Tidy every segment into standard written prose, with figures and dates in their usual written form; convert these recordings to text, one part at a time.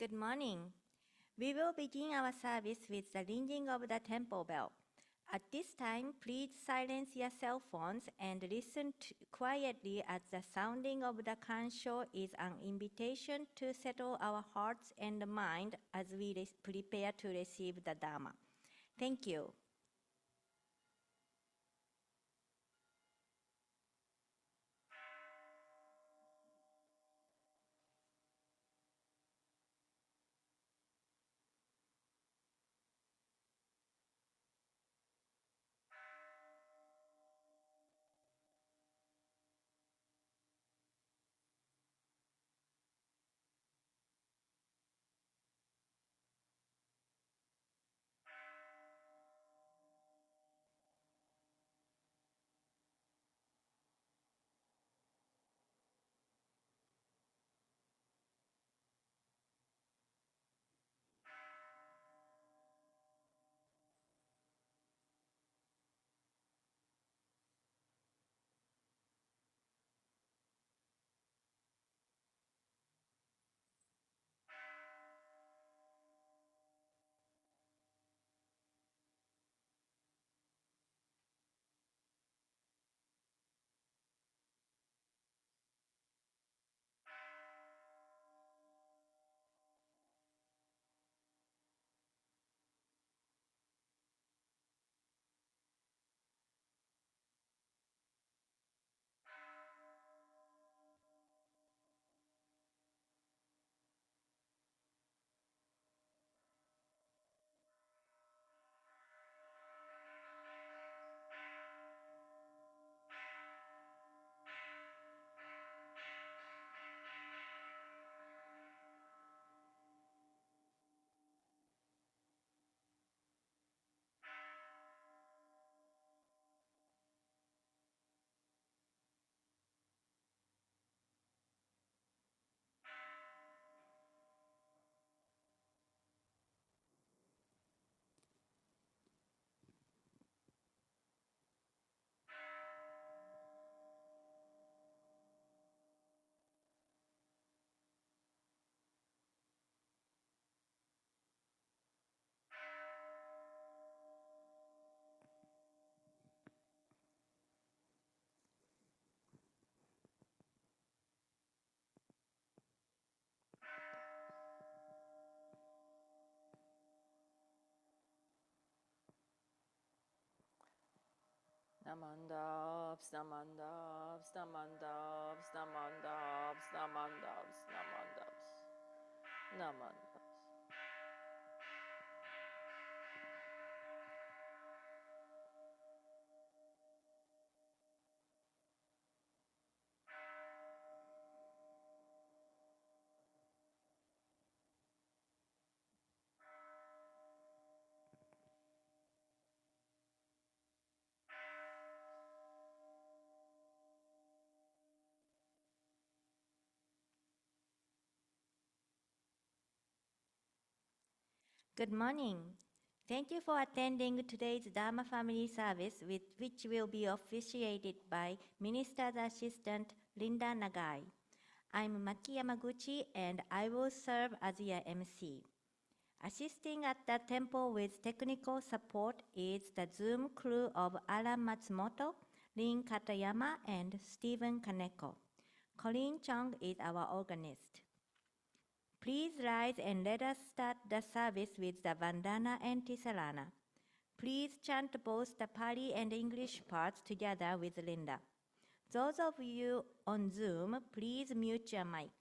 Good morning. We will begin our service with the ringing of the temple bell. At this time, please silence your cell phones and listen quietly as the sounding of the kanshō is an invitation to settle our hearts and mind as we prepare to receive the Dharma. Thank you. Namandavs, namandavs, namandavs, namandavs, namandavs, namandavs, namandavs. Good morning. Thank you for attending today's Dharma Family Service, which will be officiated by Minister's Assistant Linda Nagai. I'm Maki Yamaguchi, and I will serve as your MC. Assisting at the temple with technical support is the Zoom crew of Alan Matsumoto, Rin Katayama, and Stephen Kaneko. Colleen Chong is our organist. Please rise and let us start the service with the Vandana and Tisarana. Please chant both the Pali and English parts together with Linda. Those of you on Zoom, please mute your mic.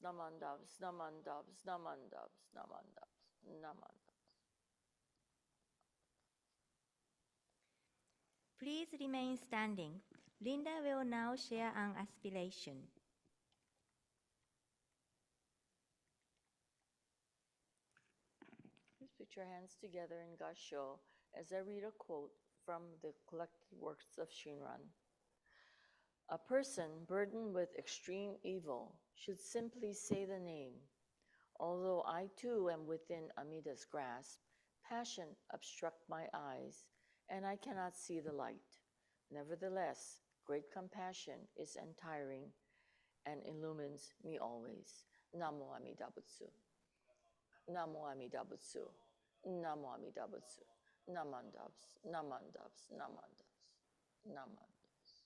Namandavs, namandavs, namandavs, namandavs, namandavs. Please remain standing. Linda will now share an aspiration. Please put your hands together in Gasho as I read a quote from the collected works of Shinran. A person burdened with extreme evil should simply say the name. Although I too am within Amida's grasp, passion obstructs my eyes, and I cannot see the light. Nevertheless, great compassion is untiring and illumines me always. Namo Amida Butsu. Namo Amida Butsu. Namo Amida Butsu. Namandavs, namandavs, namandavs, namandavs.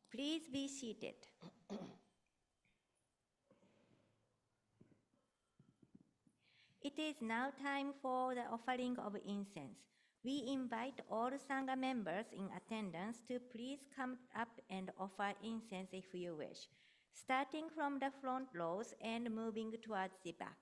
Please be seated. It is now time for the offering of incense. We invite all Sangha members in attendance to please come up and offer incense if you wish, starting from the front rows and moving towards the back.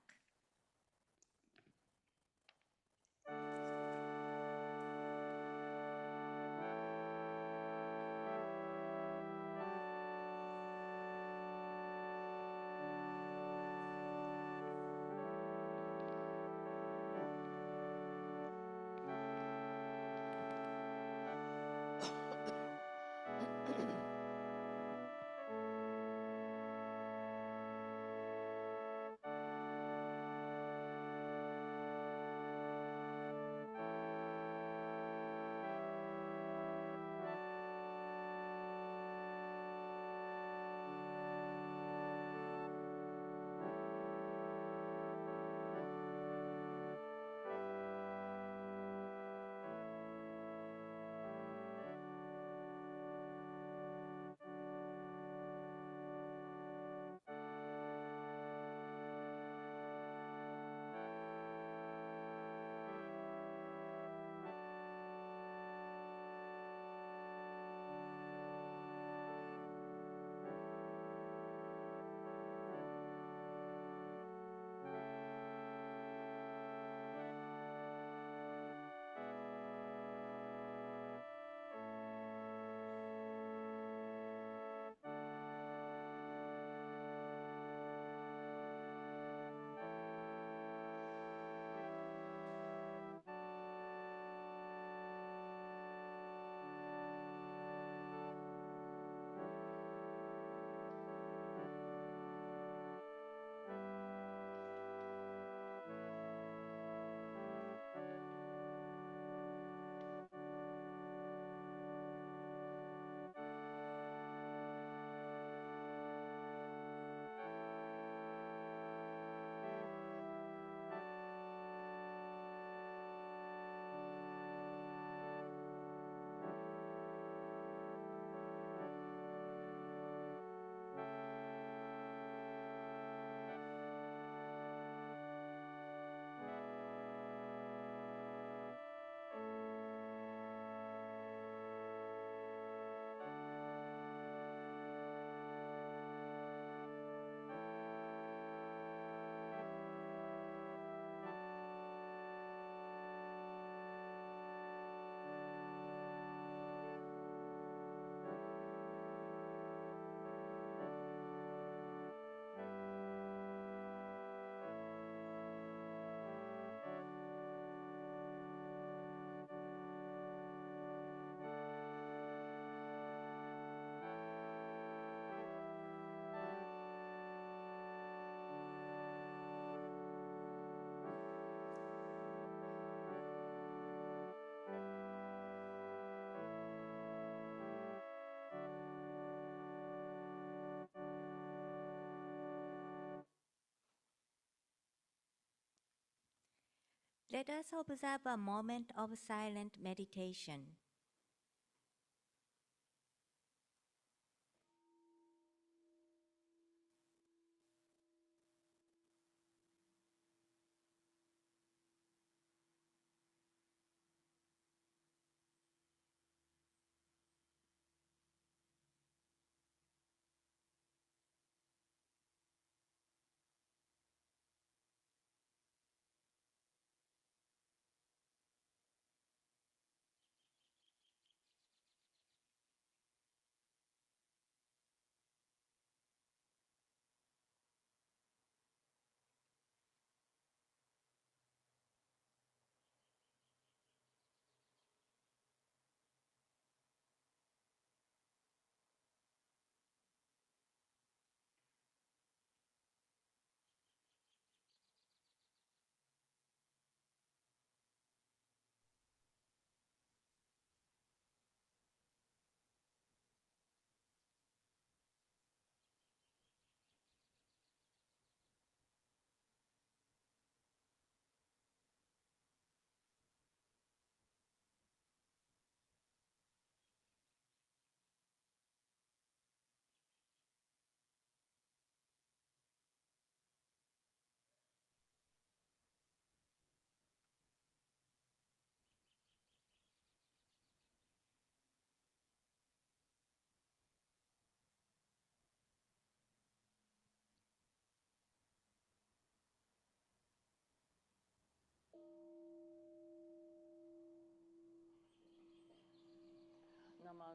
Let us observe a moment of silent meditation.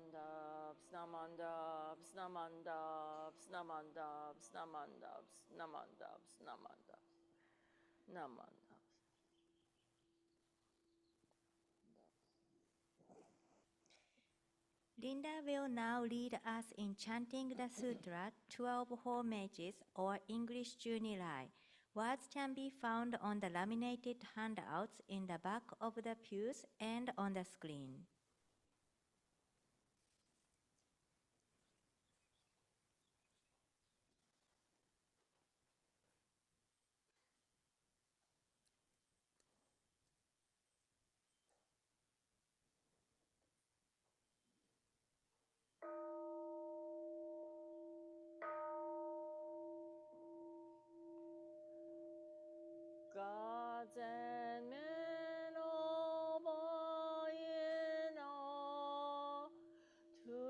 Namandabs, namandabs, namandabs, namandabs, namandabs, namandabs, namandabs, namandabs. Linda will now lead us in chanting the sutra 12 homages or English Junilai. Words can be found on the laminated handouts in the back of the pews and on the screen. Gods and men all bow in awe to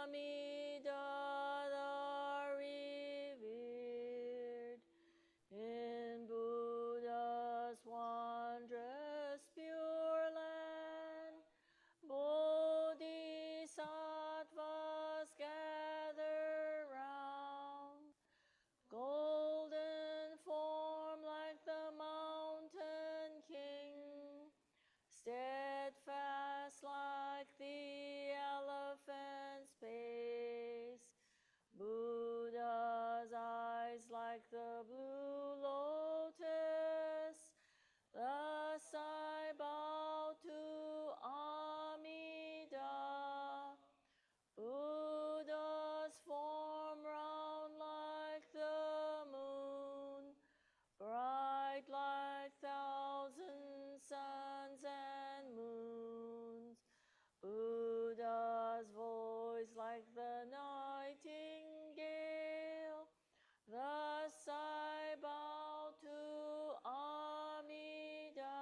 Amida the revered in Buddha's wondrous pure land. Bodhisattvas gather round, golden form like the mountain king, steadfast like the elephant's pace, Buddha's eyes like the blue lotus. Thus I bow to Amida, Buddha's form round like the moon, bright like thousand suns and moons. Buddha's voice like the nightingale. Thus I bow to Amida,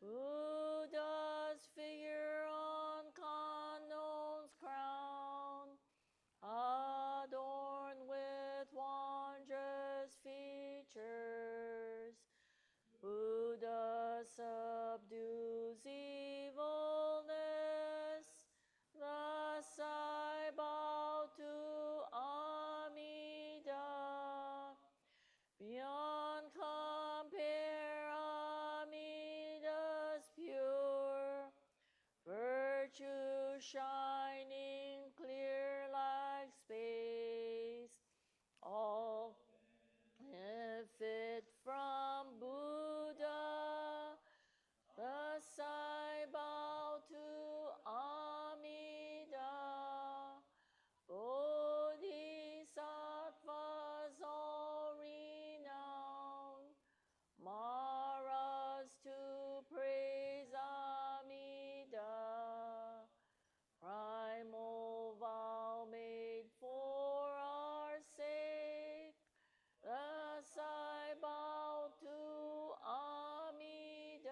Buddha's figure on Kanon's crown, adorned with wondrous features. Buddha subdues evilness. Thus I bow to Amida. Beyond compare, Amida's pure, virtue shining clear like space, all fit from Buddha. Thus I bow to Amida, Bodhisattvas all renowned, Maras to praise Amida, primal vow made for our sake. Thus I bow to Amida,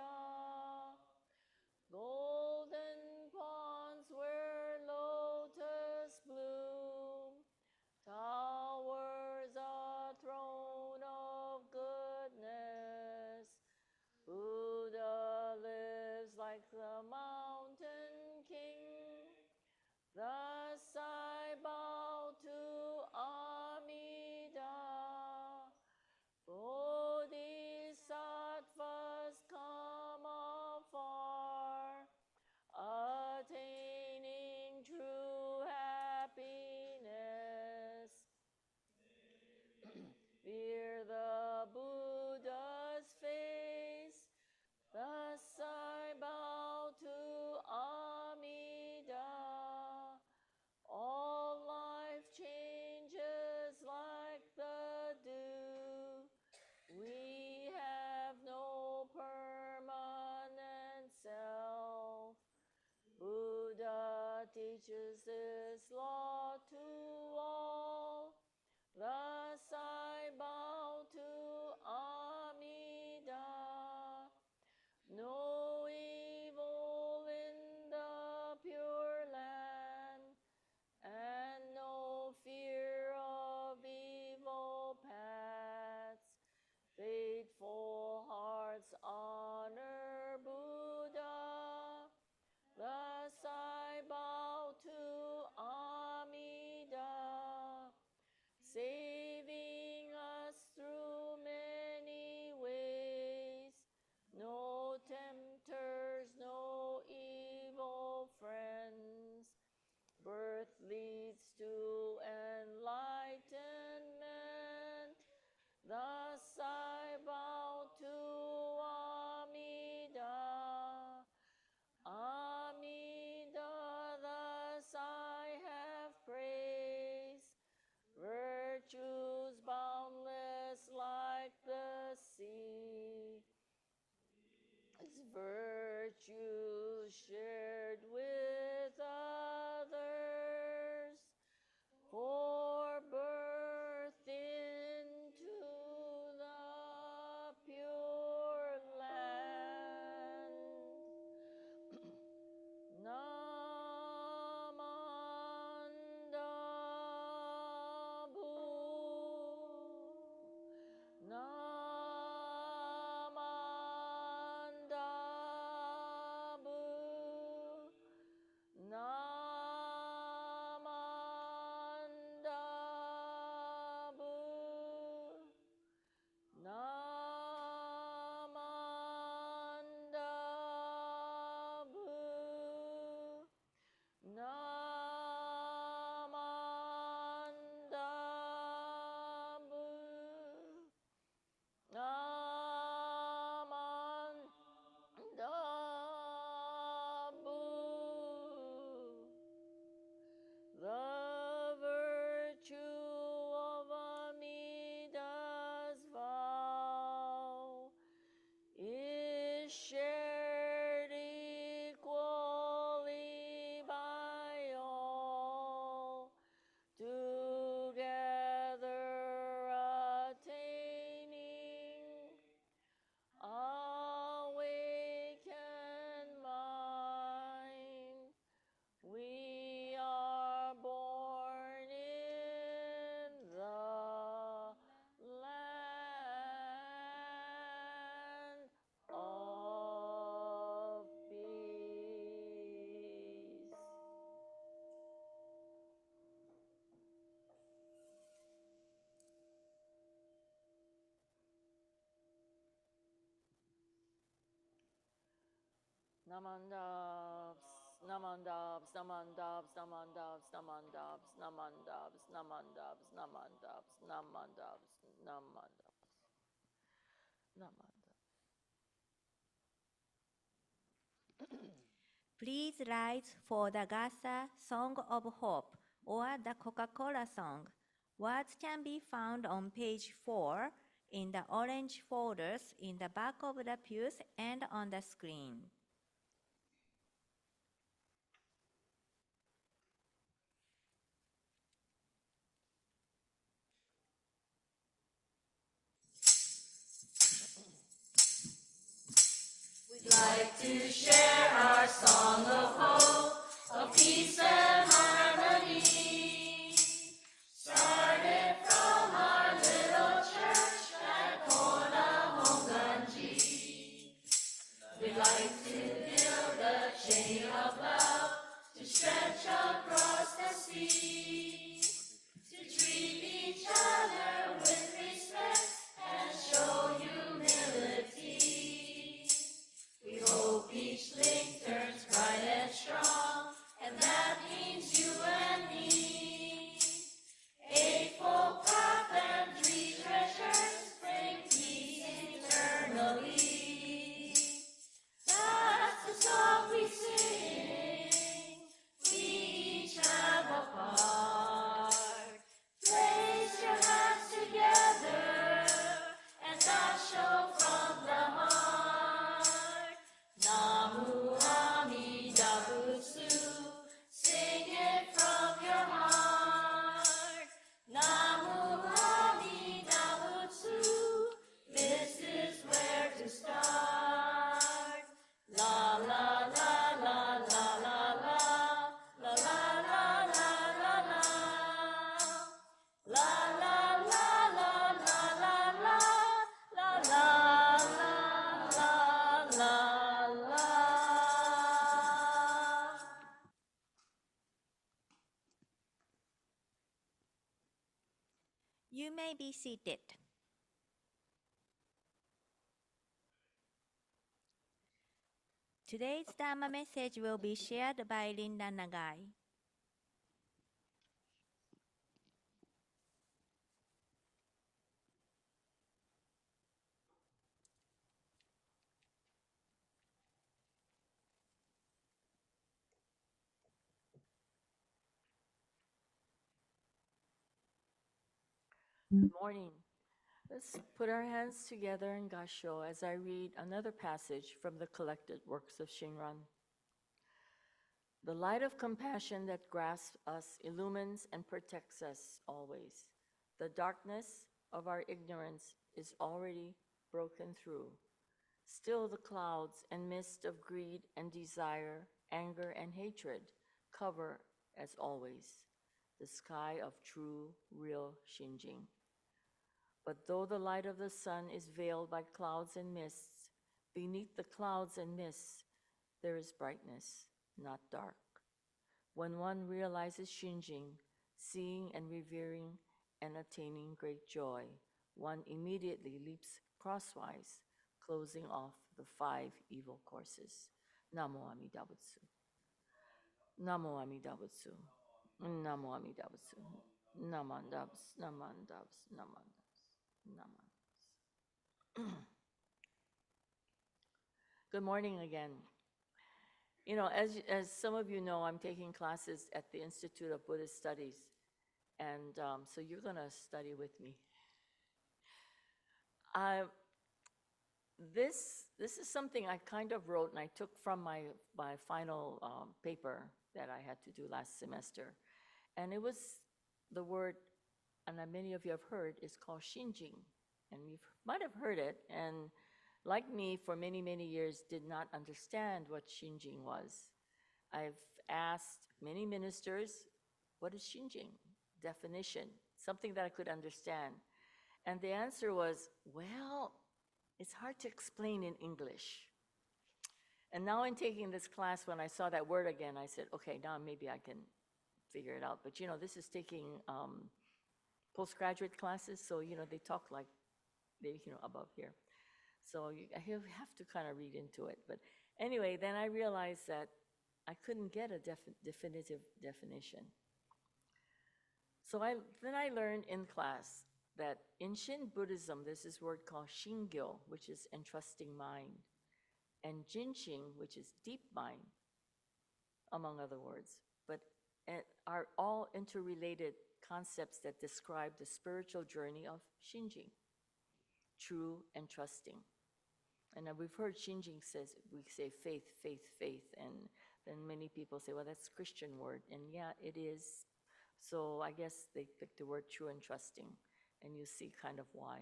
golden ponds where lotus bloom, towers a throne of goodness. Buddha lives like the mountain king. Thus I bow to Amida, Bodhisattvas come afar, attaining true happiness. Fear the Buddha's face. Thus I bow to shared equally by all, together attaining awakened mind. We are born in the land of peace. Namandabs, namandabs, namandabs, namandabs, namandabs, namandabs, namandabs, namandabs, namandabs, namandabs, namandabs. Please rise for the Gasa Song of Hope or the Coca-Cola song. Words can be found on page 4 in the orange folders in the back of the pews and on the screen. We'd like to share our song of hope, of peace and harmony. Started from our little church at Kona Honganji. We'd like to build a chain of love to stretch across the sea, to treat each other with respect and show humility. We hope each link turns bright and strong, and that means you and me. Eightfold path and 3 treasures bring peace eternally. That's the song we sing. We each have a part. Place your hands together and dasho from the heart. Namu Amida Butsu, sing it from your heart. Namu Amida Butsu, this is where to start. La la la la la la la, la la la la la la. La la la la la la la, la la la la la. You may be seated. Today's Dharma message will be shared by Linda Nagai. Good morning. Let's put our hands together in Gasho as I read another passage from the collected works of Shinran. The light of compassion that grasps us illumines and protects us always. The darkness of our ignorance is already broken through. Still the clouds and mist of greed and desire, anger and hatred cover, as always, the sky of true, real Shinjing. But though the light of the sun is veiled by clouds and mists, beneath the clouds and mists there is brightness, not dark. When one realizes Shinjing, seeing and revering and attaining great joy, one immediately leaps crosswise, closing off the 5 evil courses. Namo Amida Butsu. Namo Amida Butsu. Namo Amida Butsu. Namandabs, namandabs, namandabs, namandabs. Good morning again. You know, as some of you know, I'm taking classes at the Institute of Buddhist Studies, and so you're going to study with me. this is something I kind of wrote and I took from my final paper that I had to do last semester. And it was the word, and many of you have heard, is called shinjing. And you might have heard it. And like me, for many, many years, did not understand what shinjing was. I've asked many ministers, what is shinjing? Definition, something that I could understand. And the answer was, well, it's hard to explain in English. And now in taking this class, when I saw that word again, I said, okay, now maybe I can figure it out. But this is taking postgraduate classes, so they talk like they above here. So you have to kind of read into it. But anyway, then I realized that I couldn't get a definitive definition. So then I learned in class that in Shin Buddhism, there's this word called Shingyo, which is entrusting mind, and Jinshin, which is deep mind, among other words, but are all interrelated concepts that describe the spiritual journey of Shinjing, true and trusting. And we've heard Shinjing we say faith, faith, faith, and then many people say, well, that's a Christian word, and yeah, it is. So I guess they picked the word true and trusting, and you see kind of why.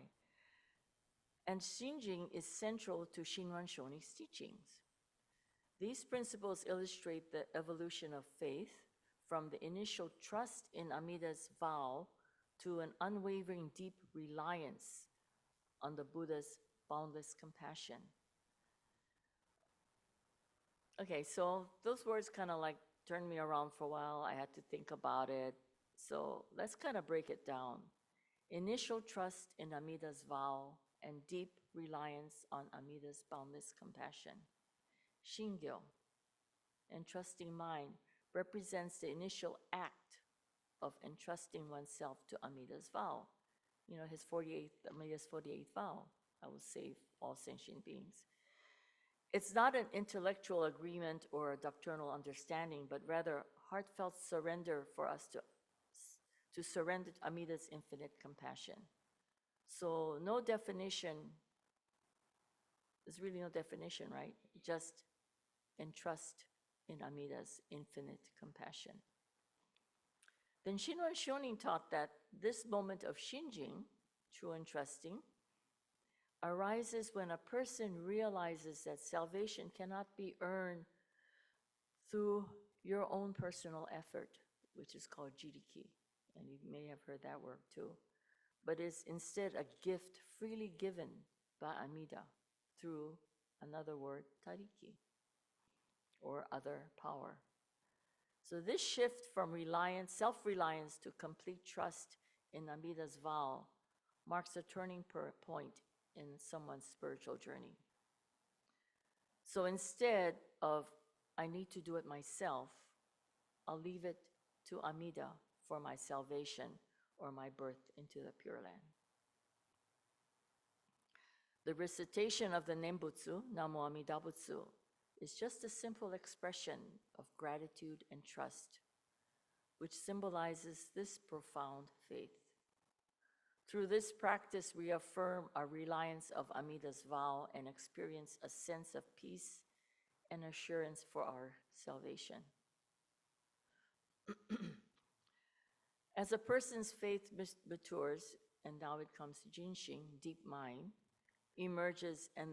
And Shinjing is central to Shinran Shoni's teachings. These principles illustrate the evolution of faith from the initial trust in Amida's vow to an unwavering deep reliance on the Buddha's boundless compassion. Okay, so those words kind of like turned me around for a while. I had to think about it. So let's kind of break it down. Initial trust in Amida's vow and deep reliance on Amida's boundless compassion. Shingyo, entrusting mind, represents the initial act of entrusting oneself to Amida's vow. Amida's 48th vow, I will save all sentient beings. It's not an intellectual agreement or a doctrinal understanding, but rather heartfelt surrender for us to surrender to Amida's infinite compassion. So no definition, there's really no definition, right? Just entrust in Amida's infinite compassion. Then Shinran Shonin taught that this moment of shinjing, true and trusting, arises when a person realizes that salvation cannot be earned through your own personal effort, which is called jiriki, and you may have heard that word too, but is instead a gift freely given by Amida through another word, tariki, or other power. So this shift from self-reliance to complete trust in Amida's vow marks a turning point in someone's spiritual journey. So instead of, I need to do it myself, I'll leave it to Amida for my salvation or my birth into the Pure Land. The recitation of the Nembutsu, Namo Amida Butsu, is just a simple expression of gratitude and trust, which symbolizes this profound faith. Through this practice, we affirm our reliance of Amida's vow and experience a sense of peace and assurance for our salvation. As a person's faith matures, and now it comes to Jinshin, deep mind, emerges and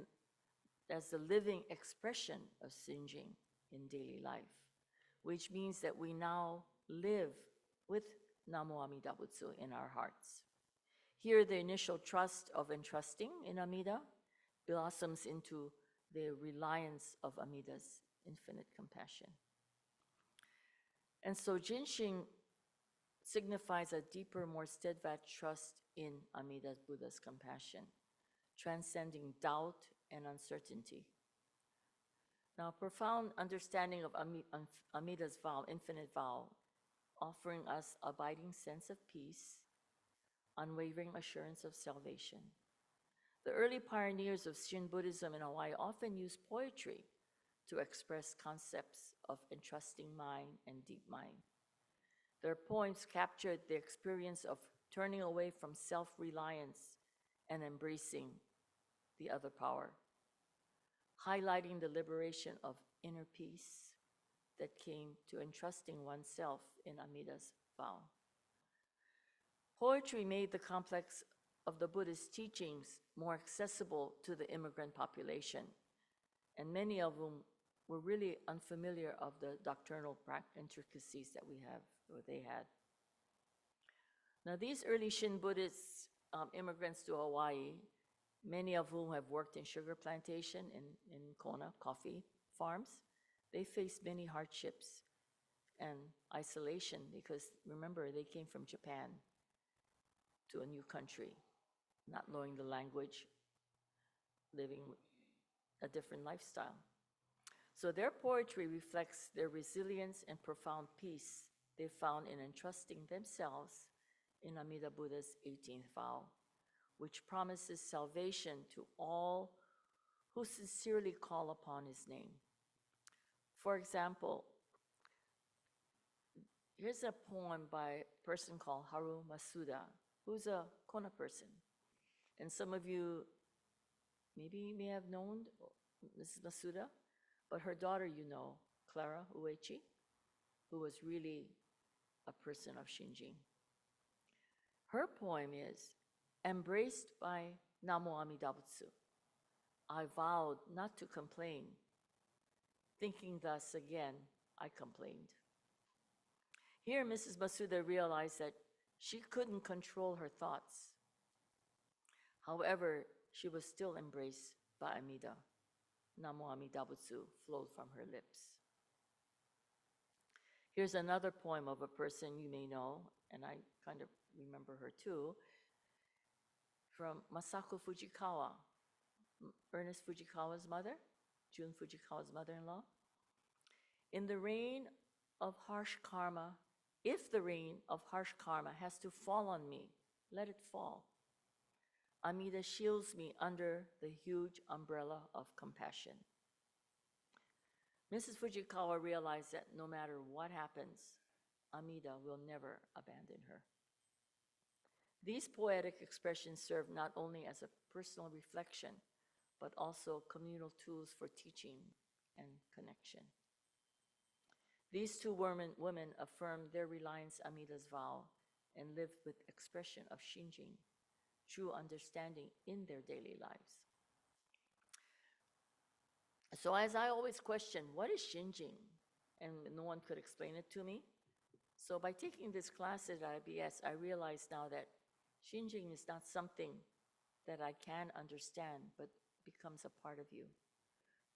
as the living expression of Shinjing in daily life, which means that we now live with Namo Amida Butsu in our hearts. Here, the initial trust of entrusting in Amida blossoms into the reliance of Amida's infinite compassion. And so Jinshin signifies a deeper, more steadfast trust in Amida's Buddha's compassion, transcending doubt and uncertainty. Now, profound understanding of Amida's vow, infinite vow, offering us abiding sense of peace, unwavering assurance of salvation. The early pioneers of Shin Buddhism in Hawaii often used poetry to express concepts of entrusting mind and deep mind. Their poems captured the experience of turning away from self-reliance and embracing the other power. highlighting the liberation of inner peace that came to entrusting oneself in Amida's vow. Poetry made the complex of the Buddhist teachings more accessible to the immigrant population, and many of them were really unfamiliar of the doctrinal intricacies that we have, or they had. Now, these early Shin Buddhist immigrants to Hawaii, many of whom have worked in sugar plantation in Kona, coffee farms, they faced many hardships and isolation because, remember, they came from Japan to a new country, not knowing the language, living a different lifestyle. So their poetry reflects their resilience and profound peace they found in entrusting themselves in Amida Buddha's 18th vow, which promises salvation to all who sincerely call upon his name. For example, here's a poem by a person called Haru Masuda, who's a Kona person. And some of you maybe may have known Mrs. Masuda, but her daughter, you know, Clara Uechi, who was really a person of Shinjin. Her poem is, embraced by Namo Amida Butsu, I vowed not to complain. Thinking thus again, I complained. Here, Mrs. Masuda realized that she couldn't control her thoughts. However, she was still embraced by Amida. Namo Amida Butsu flowed from her lips. Here's another poem of a person you may know, and I kind of remember her too, from Masako Fujikawa, Ernest Fujikawa's mother, Jun Fujikawa's mother-in-law. In the rain of harsh karma, if the rain of harsh karma has to fall on me, let it fall. Amida shields me under the huge umbrella of compassion. Mrs. Fujikawa realized that no matter what happens, Amida will never abandon her. These poetic expressions serve not only as a personal reflection, but also communal tools for teaching and connection. These two women affirmed their reliance on Amida's vow and lived with expression of Shinjin, true understanding in their daily lives. So as I always question, what is Shinjin? And no one could explain it to me. So by taking this class at IBS, I realize now that Shinjin is not something that I can understand, but becomes a part of you.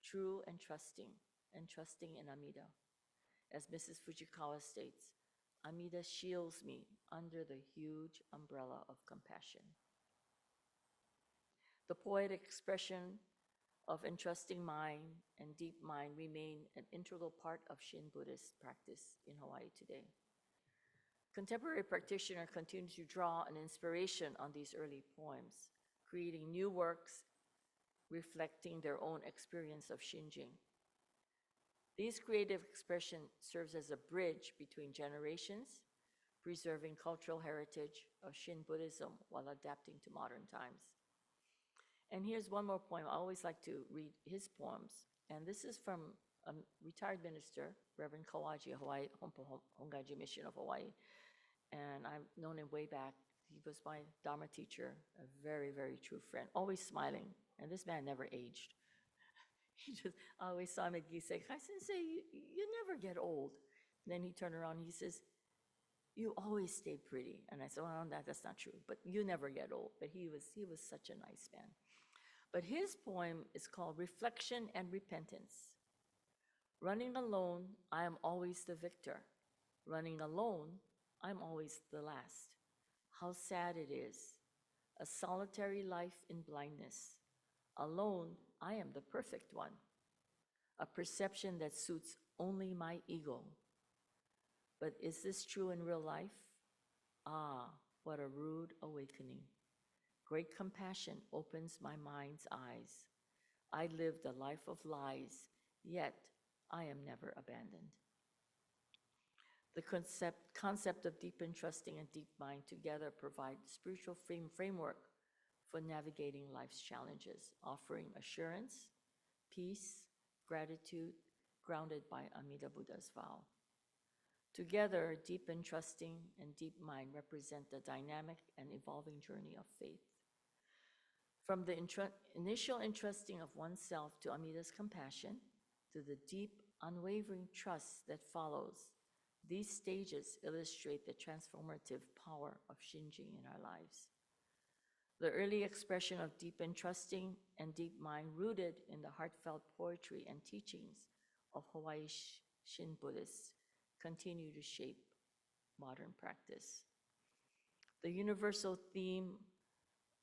True and trusting in Amida. As Mrs. Fujikawa states, Amida shields me under the huge umbrella of compassion. The poetic expression of entrusting mind and deep mind remain an integral part of Shin Buddhist practice in Hawaii today. Contemporary practitioners continue to draw an inspiration on these early poems, creating new works reflecting their own experience of Shinjin. These creative expression serves as a bridge between generations, preserving cultural heritage of Shin Buddhism while adapting to modern times. And here's one more poem. I always like to read his poems. And this is from a retired minister, Reverend Kawaji, Hawaii, Hongaji Mission of Hawaii. And I've known him way back. He was my Dharma teacher, a very, very true friend, always smiling. And this man never aged. I always saw him at Gisei. I say, you never get old. And then he turned around and he says, you always stay pretty. And I said, well, that's not true, but you never get old. But he was such a nice man. But his poem is called Reflection and Repentance. Running alone, I am always the victor. Running alone, I'm always the last. How sad it is. A solitary life in blindness. Alone, I am the perfect one. A perception that suits only my ego. But is this true in real life? Ah, what a rude awakening. Great compassion opens my mind's eyes. I lived a life of lies, yet I am never abandoned. The concept of deep entrusting and deep mind together provide spiritual framework for navigating life's challenges, offering assurance, peace, gratitude, grounded by Amida Buddha's vow. Together, deep and trusting and deep mind represent the dynamic and evolving journey of faith. From the initial entrusting of oneself to Amida's compassion, to the deep, unwavering trust that follows, these stages illustrate the transformative power of Shinjin in our lives. The early expression of deep entrusting and deep mind rooted in the heartfelt poetry and teachings of Hawaii Shin Buddhists continue to shape modern practice. The universal theme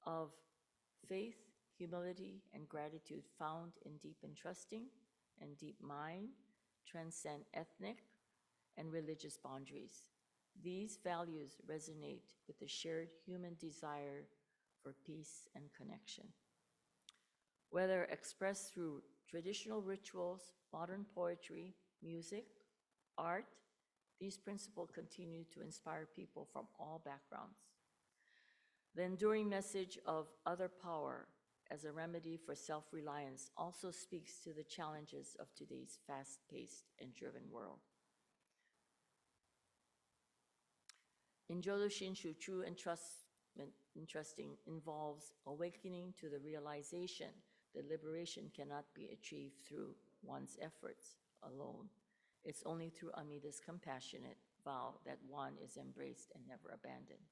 of faith, humility, and gratitude found in deep entrusting and deep mind transcend ethnic and religious boundaries. These values resonate with the shared human desire for peace and connection. Whether expressed through traditional rituals, modern poetry, music, art, these principles continue to inspire people from all backgrounds. The enduring message of other power as a remedy for self-reliance also speaks to the challenges of today's fast-paced and driven world. In Jodo Shinshu, true entrusting involves awakening to the realization that liberation cannot be achieved through one's efforts alone. It's only through Amida's compassionate vow that one is embraced and never abandoned.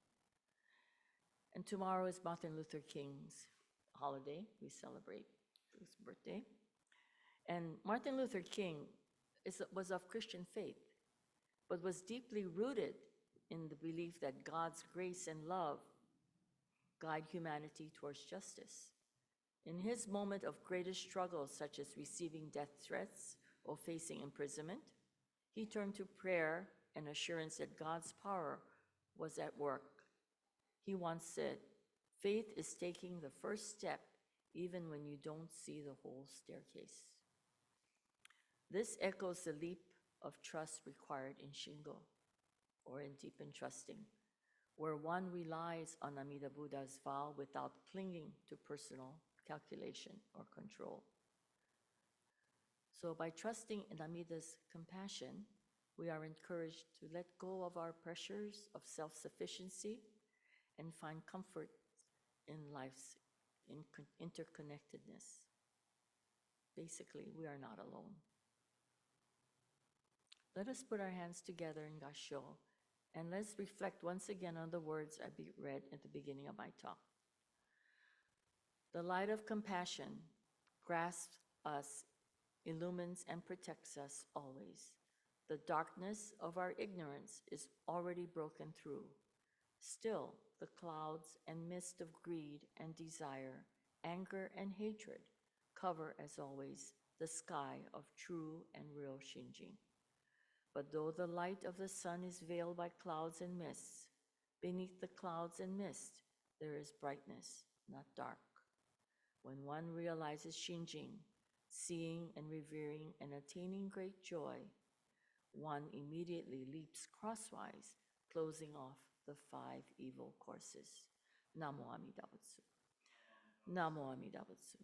And tomorrow is Martin Luther King's holiday. We celebrate his birthday. And Martin Luther King was of Christian faith, but was deeply rooted in the belief that God's grace and love guide humanity towards justice. In his moment of greatest struggle, such as receiving death threats or facing imprisonment, he turned to prayer and assurance that God's power was at work. He once said, "Faith is taking the first step even when you don't see the whole staircase." This echoes the leap of trust required in Shingo, or in deep entrusting, where one relies on Amida Buddha's vow without clinging to personal calculation or control. So by trusting in Amida's compassion, we are encouraged to let go of our pressures of self-sufficiency and find comfort in life's interconnectedness. Basically, we are not alone. Let us put our hands together in Gassho, and let's reflect once again on the words I read at the beginning of my talk. The light of compassion grasps us, illumines, and protects us always. The darkness of our ignorance is already broken through. Still, the clouds and mist of greed and desire, anger and hatred cover, as always, the sky of true and real Shinjin. But though the light of the sun is veiled by clouds and mists, beneath the clouds and mist, there is brightness, not dark. When one realizes Shinjin, seeing and revering and attaining great joy, one immediately leaps crosswise, closing off the 5 evil courses. Namo Amida Butsu. Namo Amida Butsu.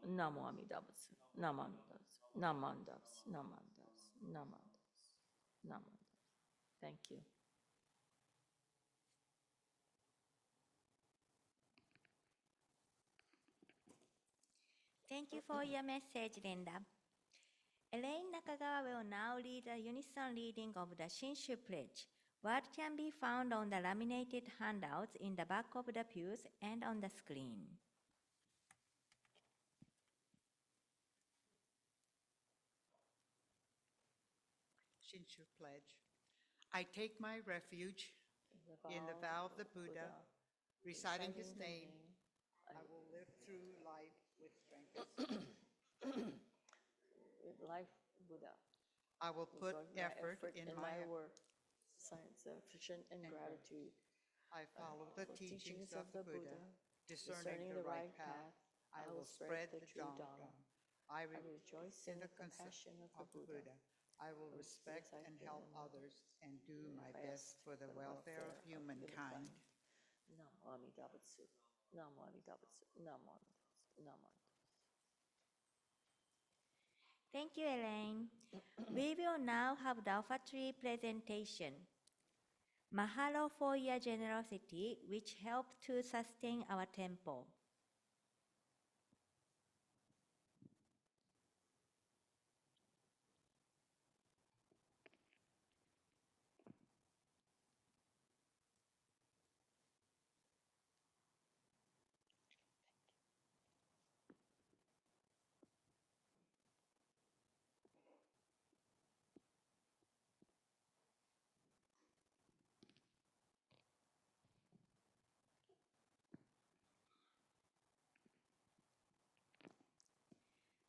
Namo Amida Butsu. Namandas. Namandas. Namandas. Namandas. Namandas. Thank you. Thank you for your message, Linda. Elaine Nakagawa will now lead a unison reading of the Shinshu Pledge. What can be found on the laminated handouts in the back of the pews and on the screen. Shinshu Pledge. I take my refuge in the vow of the Buddha, reciting his name. I will live through life with strength. With life, Buddha. I will put effort in my work, science, sufficient and gratitude. I follow the teachings of the Buddha, discerning the right path. I will spread the Dharma. I rejoice in the compassion of the Buddha. I will respect and help others and do my best for the welfare of humankind. Namo Amida Butsu. Namo Amida Butsu. Namo Amida Butsu. Namo Amida Butsu. Thank you, Elaine. We will now have the offertory presentation. Mahalo for your generosity, which helped to sustain our temple.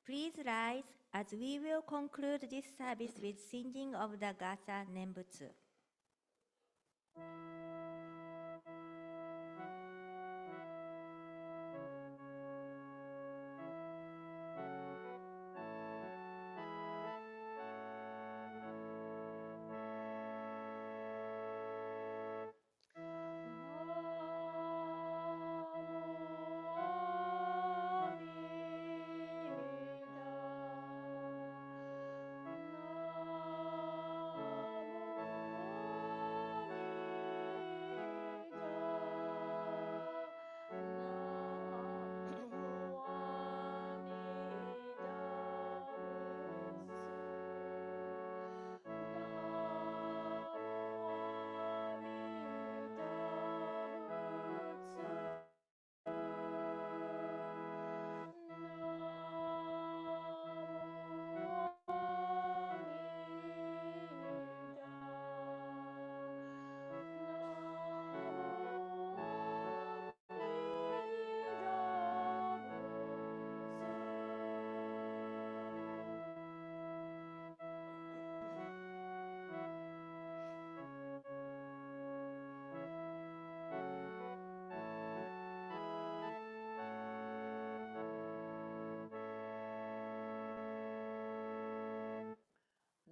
Please rise as we will conclude this service with singing of the Gasa Nembutsu.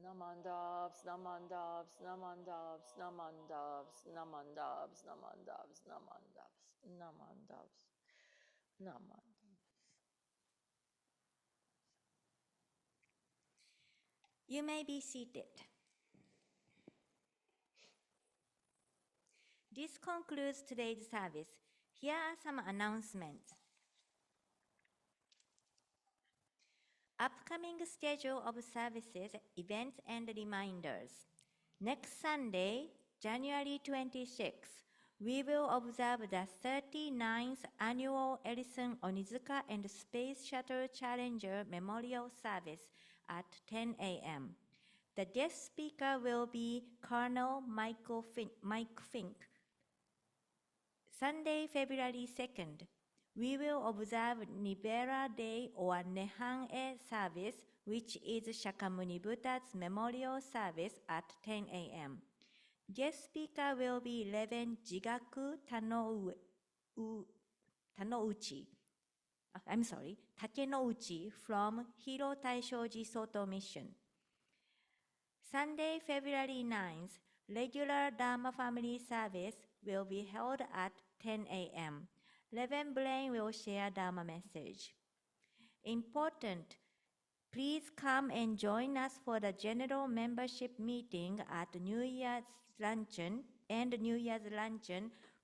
Namandavs, namandavs, namandavs, namandavs, namandavs, namandavs, namandavs, namandavs, namandavs. You may be seated. This concludes today's service. Here are some announcements. Upcoming schedule of services, events, and reminders. Next Sunday, January 26th, we will observe the 39th Annual Edison Onizuka and Space Shuttle Challenger Memorial Service at 10 a.m. The guest speaker will be Colonel Mike Fink. Sunday, February 2nd, we will observe Nibera Day or Nehan-e service, which is Shakyamuni Buddha's memorial service at 10 a.m. Guest speaker will be Reverend Jigaku Takenouchi from Hiro Taishoji Soto Mission. Sunday, February 9th, regular Dharma family service will be held at 10 a.m. Reverend Blaine will share Dharma message. Important, please come and join us for the general membership meeting at New Year's luncheon,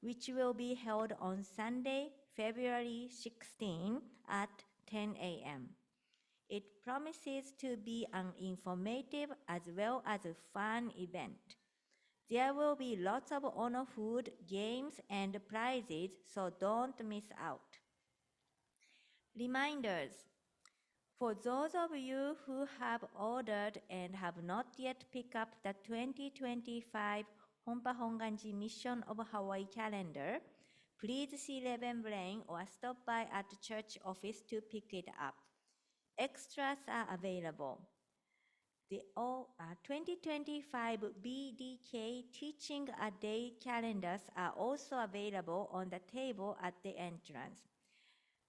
which will be held on Sunday, February 16 at 10 a.m. It promises to be an informative as well as a fun event. There will be lots of honor food, games, and prizes, so don't miss out. Reminders. For those of you who have ordered and have not yet picked up the 2025 Honpa Honganji Mission of Hawaii calendar, please see Reverend Blaine or stop by at the church office to pick it up. Extras are available. The 2025 BDK Teaching a Day calendars are also available on the table at the entrance.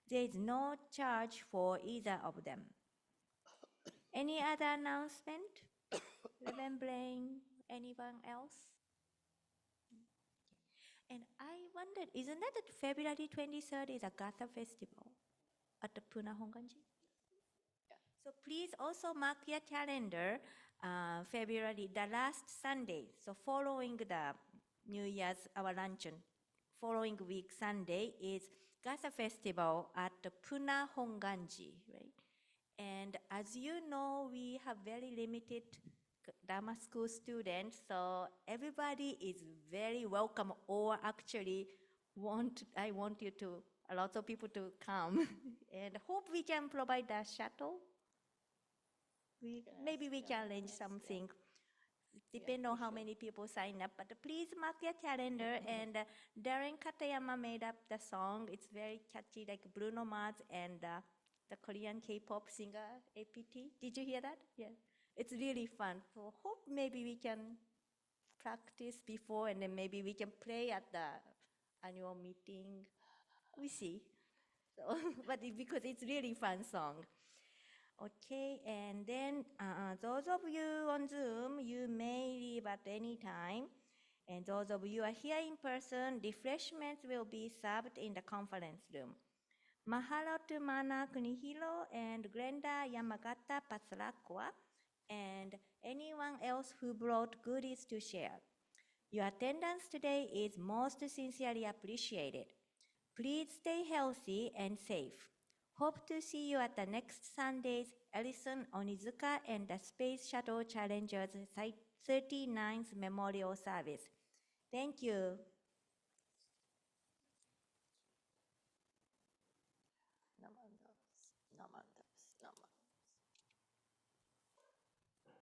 There is no charge for either of them. Any other announcement? Reverend Blaine, anyone else? And I wondered, isn't that February 23rd is a Gatha festival at the Puna Honganji? Yeah. So please also mark your calendar, February, the last Sunday. So following the New Year's, our luncheon, following week Sunday is Gasa Festival at the Puna Honganji, right? And as you know, we have very limited Dharma school students, so everybody is very welcome, or actually I want you to, a lot of people to come, and hope we can provide a shuttle. Maybe we can arrange something. Depend on how many people sign up, but please mark your calendar. And Darren Katayama made up the song. It's very catchy, like Bruno Mars and the Korean K-pop singer APT. Did you hear that? Yeah, it's really fun. So hope maybe we can practice before, and then maybe we can play at the annual meeting. We see. So, but because it's really fun song. Okay, and then those of you on Zoom, you may leave at any time. And those of you are here in person, refreshments will be served in the conference room. Mahalo to Mana Kunihiro and Glenda Yamagata Patsalakwa, and anyone else who brought goodies to share. Your attendance today is most sincerely appreciated. Please stay healthy and safe. Hope to see you at the next Sunday's Ellison Onizuka and the Space Shuttle Challengers 39th Memorial Service. Thank you. Namandas, namandas, namandas.